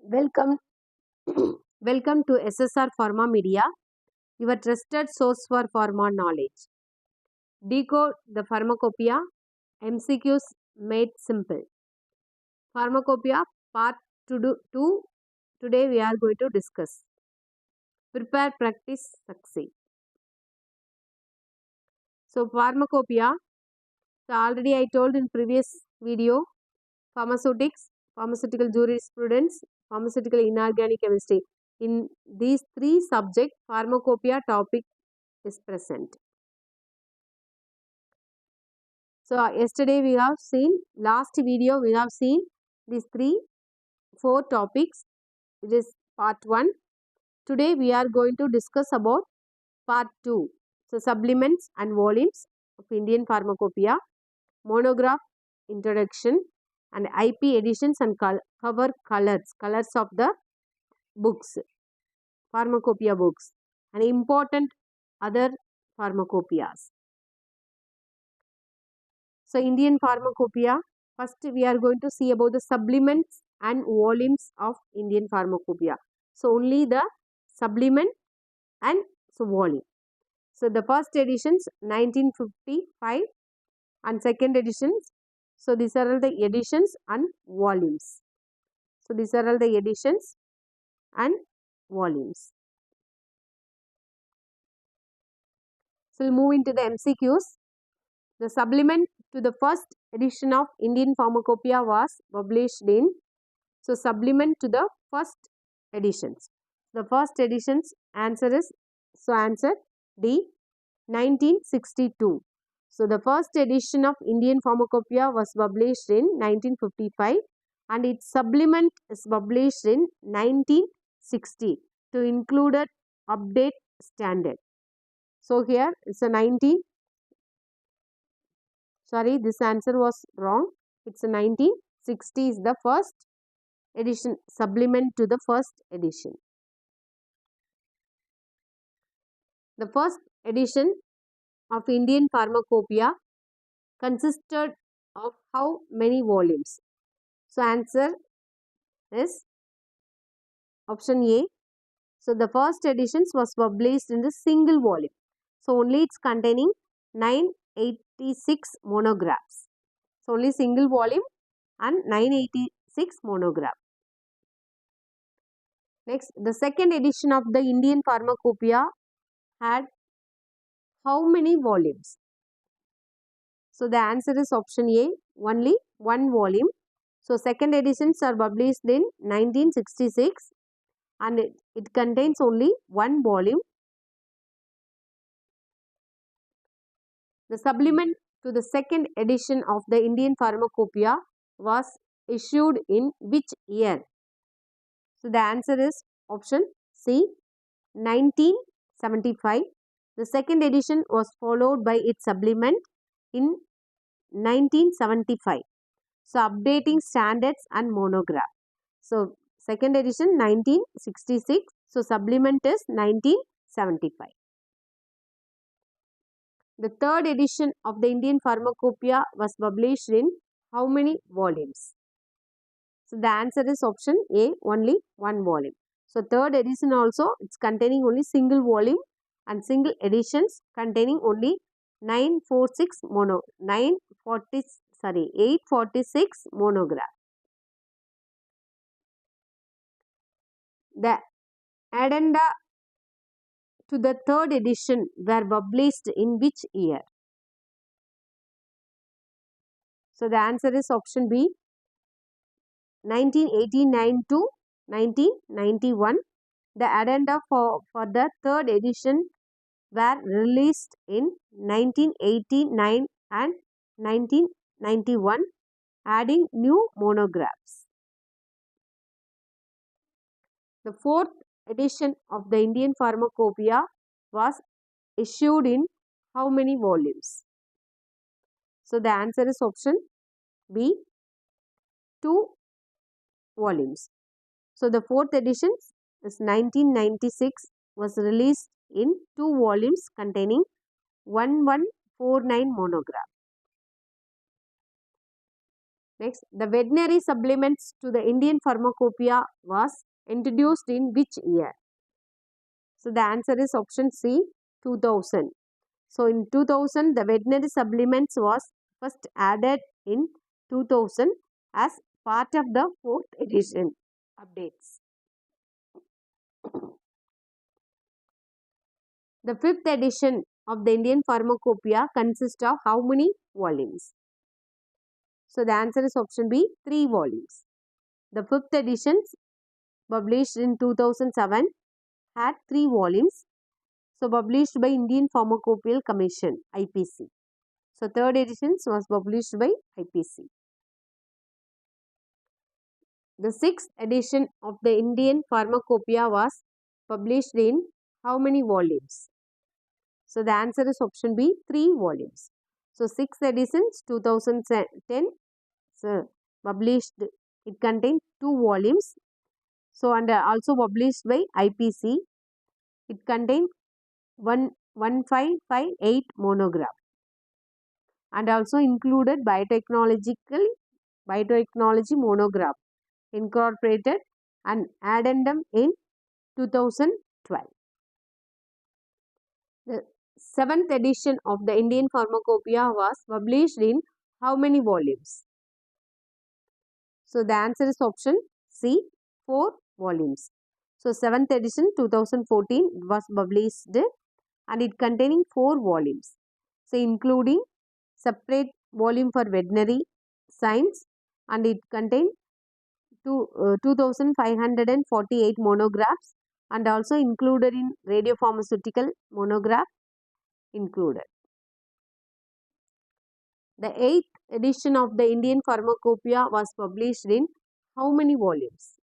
Welcome, welcome to SSR Pharma Media, your trusted source for pharma knowledge. Decode the Pharmacopoeia MCQs made simple. Pharmacopoeia Part-II. Today we are going to discuss. Prepare, practice, succeed. So Pharmacopoeia. So already I told in previous video, pharmaceutics, pharmaceutical jurisprudence, pharmaceutical inorganic chemistry. In these three subjects, pharmacopoeia topic is present. So yesterday we have seen, last video we have seen these four topics. It is part 1. Today we are going to discuss about part 2. So supplements and volumes of Indian Pharmacopoeia, monograph introduction, and IP editions and cover colors of the books, pharmacopoeia books, and important other pharmacopoeias. So Indian Pharmacopoeia, first we are going to see about the supplements and volumes of Indian Pharmacopoeia. So only the supplement and so volume. So the first editions 1955 and second editions. So these are all the editions and volumes. So these are all the editions and volumes. So we'll move into the MCQs. The supplement to the first edition of Indian Pharmacopoeia was published in, so supplement to the first editions. The first editions answer is, so answer D, 1962. So the first edition of Indian Pharmacopoeia was published in 1955 and its supplement is published in 1960 to include an update standard. So here it's a this answer was wrong. It's a 1960 is the first edition, supplement to the first edition. The first edition of Indian Pharmacopoeia consisted of how many volumes? So answer is option A. So the first editions was published in the single volume. So only it's containing 986 monographs. So only single volume and 986 monograph. Next, the second edition of the Indian Pharmacopoeia had how many volumes? So the answer is option A, only one volume. So second editions are published in 1966 and it contains only one volume. The supplement to the second edition of the Indian Pharmacopoeia was issued in which year? So the answer is option C, 1975. The second edition was followed by its supplement in 1975. So updating standards and monograph. So second edition 1966. So supplement is 1975. The third edition of the Indian Pharmacopoeia was published in how many volumes? So the answer is option A, only one volume. So third edition also, it's containing only single volume and single editions containing only 846 monograph. The addenda to the third edition were published in which year? So the answer is option B, 1989 to 1991. The addenda for the third edition were released in 1989 and 1991, adding new monographs. The fourth edition of the Indian Pharmacopoeia was issued in how many volumes? So the answer is option B, 2 volumes. So the fourth edition is 1996, was released in 2 volumes containing 1149 monograph. Next, the veterinary supplements to the Indian Pharmacopoeia was introduced in which year? So the answer is option C, 2000. So in 2000, the veterinary supplements was first added in 2000 as part of the 4th edition updates. The 5th edition of the Indian Pharmacopoeia consists of how many volumes? So the answer is option B, 3 volumes. The 5th edition, published in 2007, had 3 volumes. So published by Indian Pharmacopoeia Commission, IPC. So 3rd edition was published by IPC. The 6th edition of the Indian Pharmacopoeia was published in how many volumes? So the answer is option B, 3 volumes. So 6th edition 2010, so published, it contained 2 volumes. So and also published by IPC, it contained 1558 monograph, and also included biotechnology monograph incorporated and addendum in 2012. The 7th edition of the Indian Pharmacopoeia was published in how many volumes? So the answer is option C, 4 volumes. So 7th edition 2014 was published and it containing 4 volumes. So including separate volume for veterinary science, and it contained 2548 monographs, and also included in radiopharmaceutical monograph included. The 8th edition of the Indian Pharmacopoeia was published in how many volumes?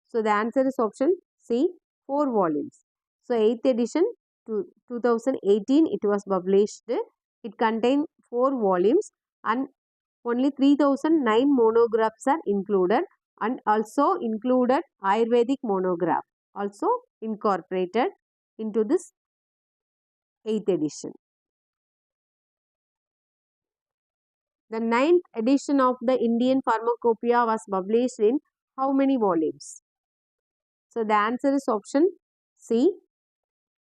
So the answer is option C, 4 volumes. So 8th edition to 2018 it was published. It contained 4 volumes and only 3009 monographs are included, and also included Ayurvedic monograph also incorporated into this 8th edition. The 9th edition of the Indian Pharmacopoeia was published in how many volumes? So the answer is option C.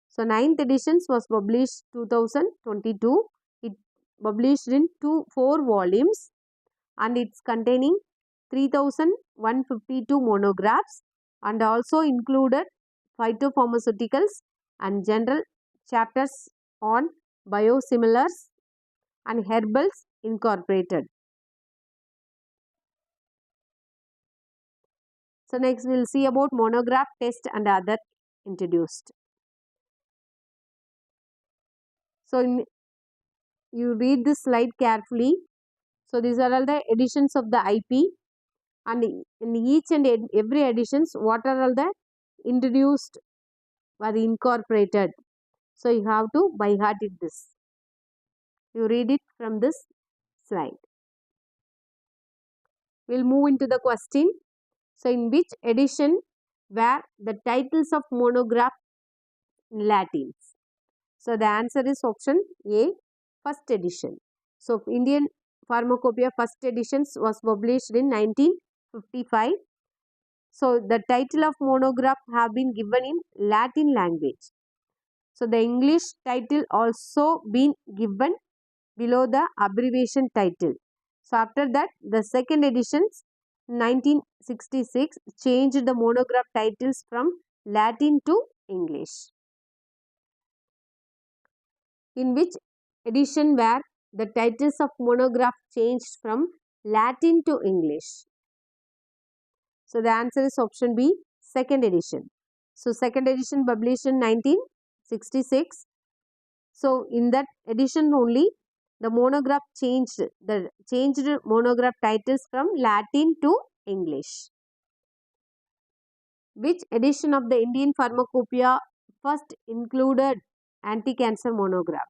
So 9th edition was published 2022. It published in 4 volumes and it's containing 3152 monographs, and also included phytopharmaceuticals and general chapters on biosimilars and herbals incorporated. So next we will see about monograph test and other introduced. So you read this slide carefully. So these are all the editions of the IP, and in each and every editions what are all the introduced or incorporated. So you have to by heart it this. You read it from this slide. We will move into the question. So in which edition were the titles of monograph in Latin? So the answer is option A, first edition. So Indian Pharmacopoeia first editions was published in 1955. So the title of monograph have been given in Latin language. So the English title also been given below the abbreviation title. So after that, the second editions 1966 changed the monograph titles from Latin to English. In which edition were the titles of monograph changed from Latin to English? So the answer is option B, second edition. So second edition published in 1966. So in that edition only the monograph changed monograph titles from Latin to English. Which edition of the Indian Pharmacopoeia first included anti-cancer monograph?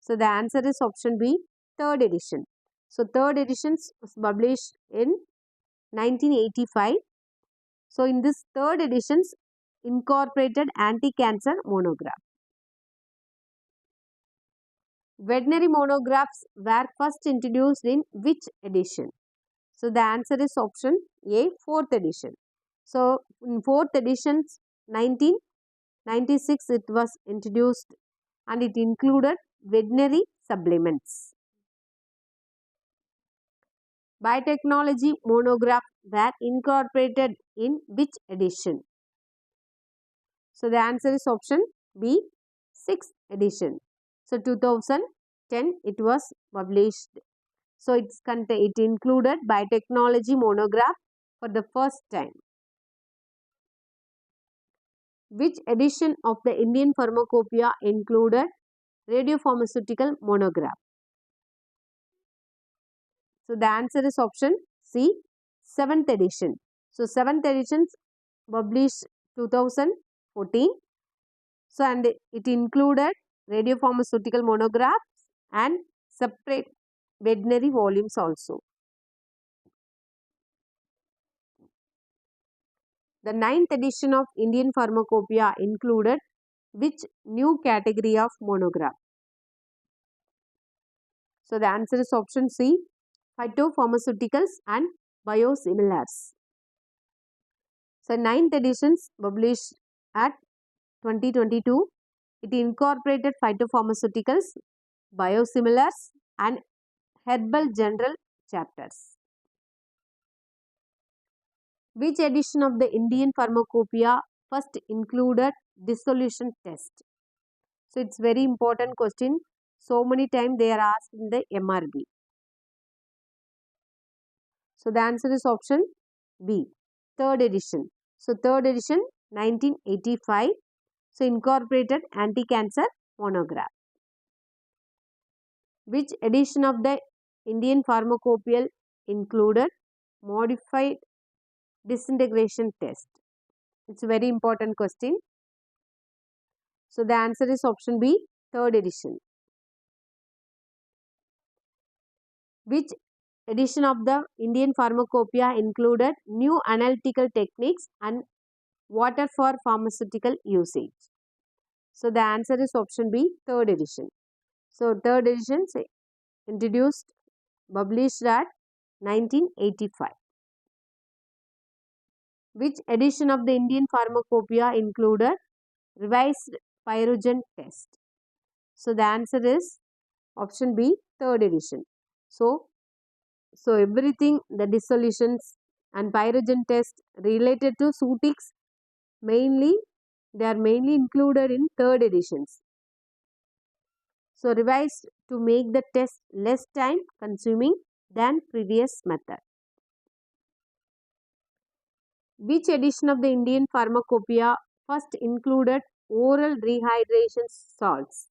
So the answer is option B, third edition. So third edition was published in 1985. So in this third editions incorporated anti-cancer monograph. Veterinary monographs were first introduced in which edition? So the answer is option A, 4th edition. So in 4th edition, 1996 it was introduced and it included veterinary supplements. Biotechnology monographs were incorporated in which edition? So the answer is option B, 6th edition. So 2010 it was published. So it included biotechnology monograph for the first time. Which edition of the Indian Pharmacopoeia included radiopharmaceutical monograph? So the answer is option C, 7th edition. So 7th edition published 2014. So and it included radiopharmaceutical monographs and separate veterinary volumes also. The 9th edition of Indian Pharmacopoeia included which new category of monograph? So the answer is option C, phytopharmaceuticals and biosimilars. So 9th editions published at 2022. It incorporated phytopharmaceuticals, biosimilars and herbal general chapters. Which edition of the Indian Pharmacopoeia first included dissolution test? So it's very important question. So many times they are asked in the MRB. So the answer is option B, 3rd edition. So 3rd edition 1985. So incorporated anti-cancer monograph. Which edition of the Indian Pharmacopoeia included modified disintegration test? It's a very important question. So the answer is option B, 3rd edition. Which edition of the Indian Pharmacopoeia included new analytical techniques and water for pharmaceutical usage? So the answer is option B, 3rd edition. So 3rd edition introduced, published at 1985. Which edition of the Indian Pharmacopoeia included revised pyrogen test? So the answer is option B, 3rd edition. So everything, the dissolutions and pyrogen test related to Sutix, mainly they are mainly included in 3rd editions. So revised to make the test less time consuming than previous method. Which edition of the Indian Pharmacopoeia first included oral rehydration salts?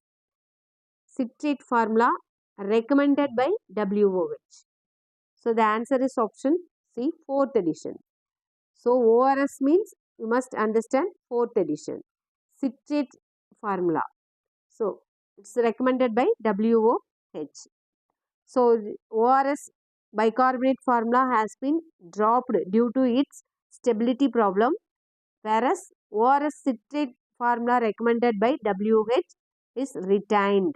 Citrate formula recommended by WOH. So the answer is option C, 4th edition. So ORS means you must understand 4th edition. Citrate formula. So it's recommended by WOH. So ORS bicarbonate formula has been dropped due to its stability problem, whereas ORS citrate formula recommended by WH is retained.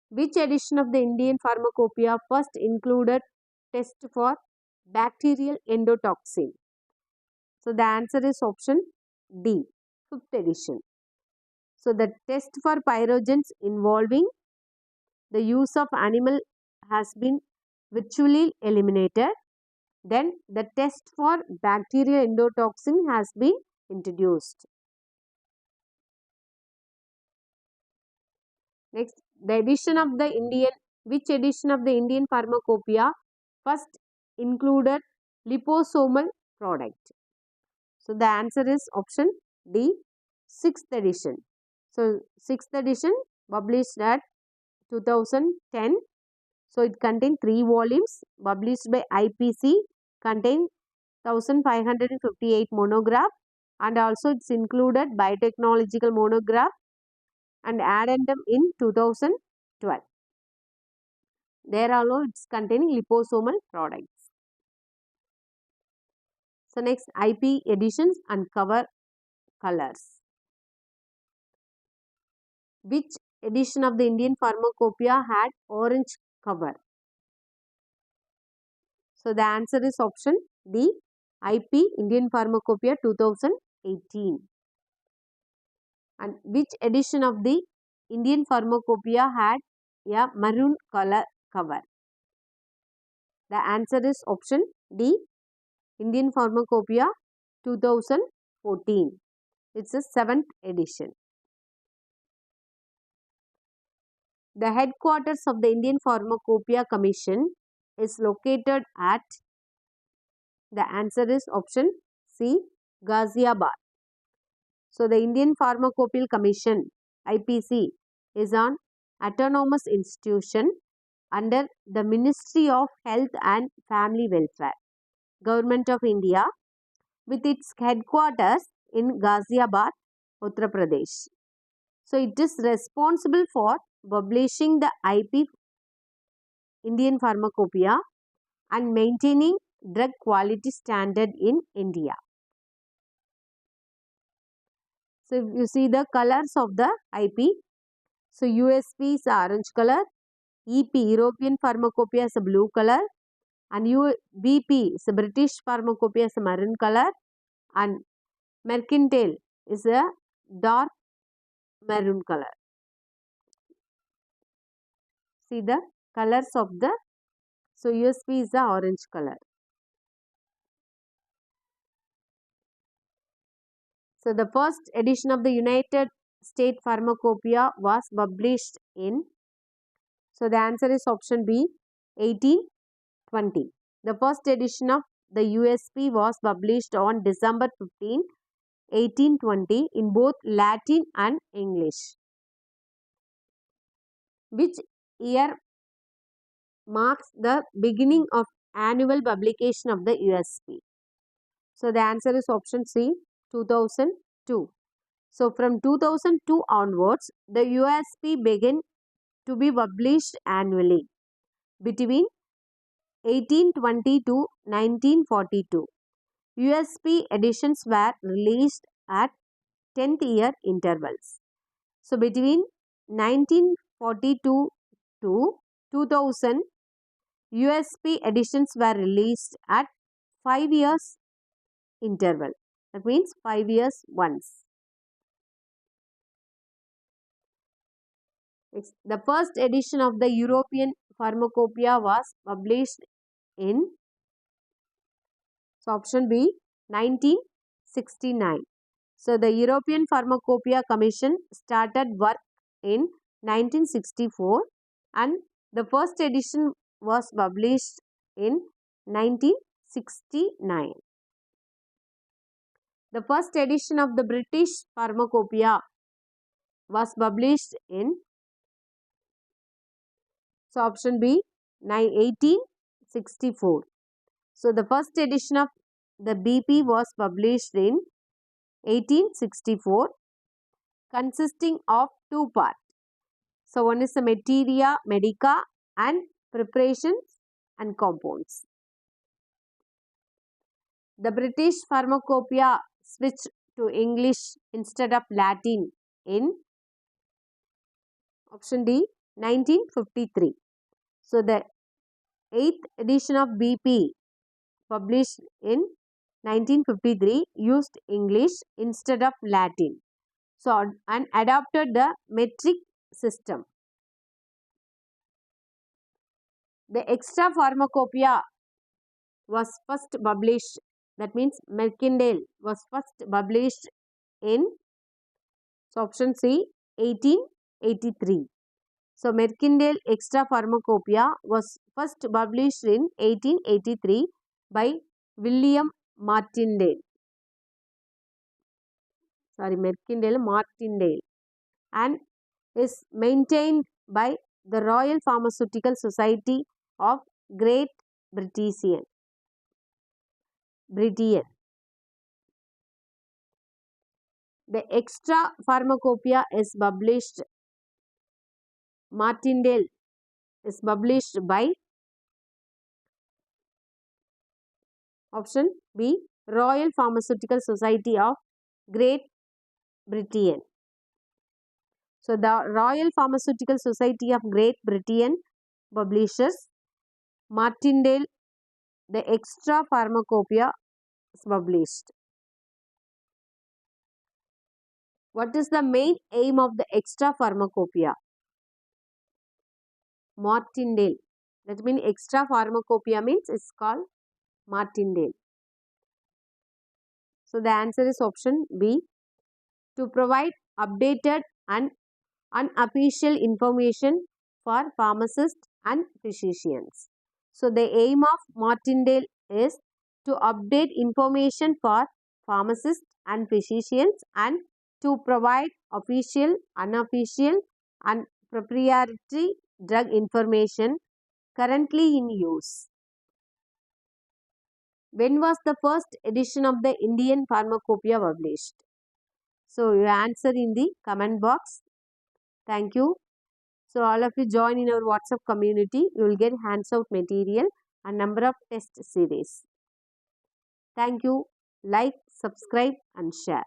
Which edition of the Indian Pharmacopoeia first included test for bacterial endotoxin? So the answer is option D, 5th edition. So the test for pyrogens involving the use of animal has been virtually eliminated. Then the test for bacterial endotoxin has been introduced. Next, which edition of the Indian Pharmacopoeia first included liposomal product? So the answer is option D, 6th edition. So 6th edition published at 2010. So it contains 3 volumes published by IPC, contain 1558 monograph, and also it's included biotechnological monograph and addendum in 2012. There also it's containing liposomal products. So next, IP editions and cover colors. Which edition of the Indian Pharmacopoeia had orange cover? So the answer is option D, IP Indian Pharmacopoeia 2018. And which edition of the Indian Pharmacopoeia had a maroon color cover? The answer is option D, Indian Pharmacopoeia 2014. It's the 7th edition. The headquarters of the Indian Pharmacopoeia Commission is located at, the answer is option C, Ghaziabad. So the Indian Pharmacopoeia Commission IPC is an autonomous institution under the Ministry of Health and Family Welfare, Government of India, with its headquarters in Ghaziabad, Uttar Pradesh. So it is responsible for publishing the IP Indian Pharmacopoeia and maintaining drug quality standard in India. So if you see the colors of the IP, so USP is orange color, EP European Pharmacopoeia is a blue color, and BP is a British Pharmacopoeia is a maroon color, and Mercantile is a dark maroon color. See the colors of the, so USP is the orange color. So the first edition of the United States Pharmacopoeia was published in, so the answer is option B, 1820. The first edition of the USP was published on December 15, 1820 in both Latin and English. Which year marks the beginning of annual publication of the USP? So the answer is option C, 2002. So from 2002 onwards, the USP began to be published annually between 1820 to 1942. USP editions were released at 10th year intervals. So between 1942 to 2000, USP editions were released at 5 years interval. That means 5 years once. The first edition of the European Pharmacopoeia was published in, so option B, 1969. So the European Pharmacopoeia Commission started work in 1964 and the first edition was published in 1969. The first edition of the British Pharmacopoeia was published in, so option B, 1864. So the first edition of the BP was published in 1864, consisting of 2 parts. So one is the Materia Medica and preparations and compounds. The British Pharmacopoeia switched to English instead of Latin in, option D, 1953. So the 8th edition of BP published in 1953 used English instead of Latin. So and adopted the metric system. The extra pharmacopoeia was first published, that means Mercantile was first published in, so option C, 1883. So Mercantile extra pharmacopoeia was first published in 1883 by William Martindale. Mercantile Martindale, and is maintained by the Royal Pharmaceutical Society of Great Britain. The extra pharmacopoeia is published, Martindale is published by, option B, Royal Pharmaceutical Society of Great Britain. So, the Royal Pharmaceutical Society of Great Britain publishes Martindale, the Extra Pharmacopoeia is published. What is the main aim of the Extra Pharmacopoeia? Martindale. That means Extra Pharmacopoeia means it's called Martindale. So, the answer is option B. To provide updated and unofficial information for pharmacists and physicians. So, the aim of Martindale is to update information for pharmacists and physicians and to provide official, unofficial and proprietary drug information currently in use. When was the first edition of the Indian Pharmacopoeia published? So, you answer in the comment box. Thank you. So, all of you join in our WhatsApp community. You will get hands-out material and number of test series. Thank you. Like, subscribe and share.